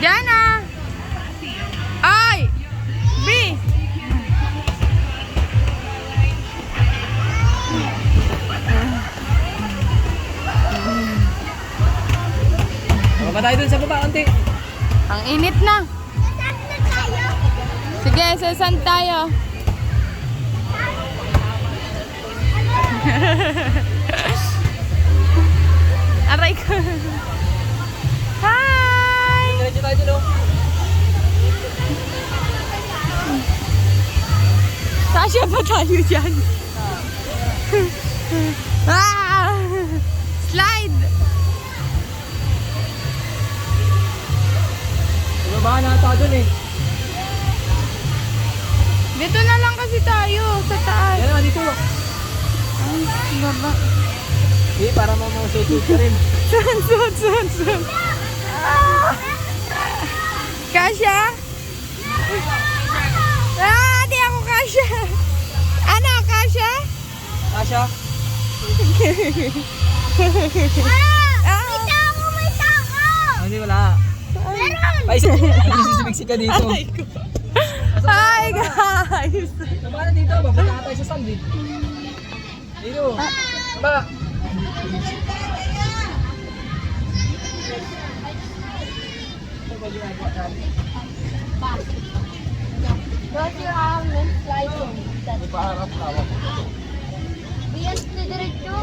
Jana! Ay! B! Baba tayo dun sa baba, konti. Ang init na. Sige, sasan tayo. Aray ko. Hi! Diretso tayo dun, oh. Sasya pa tayo dyan. Ah! Slide! Baba na ata dun eh. Dito na lang kasi tayo, sa taas. Yan naman dito. Ay, baba. Eh, para mamususot ka rin. Sun. Ah! Kasya? Ah, di ako kasya. Ano, kasya? Asya? May tao! Hindi, wala. Meron! Ay, sisiksik ka dito. Hi, guys! Baba na dito, bababa na tayo sa sand eh. Dito. Baba. What's your arm and slide? Ipaharap tawag. Biyan, diretso.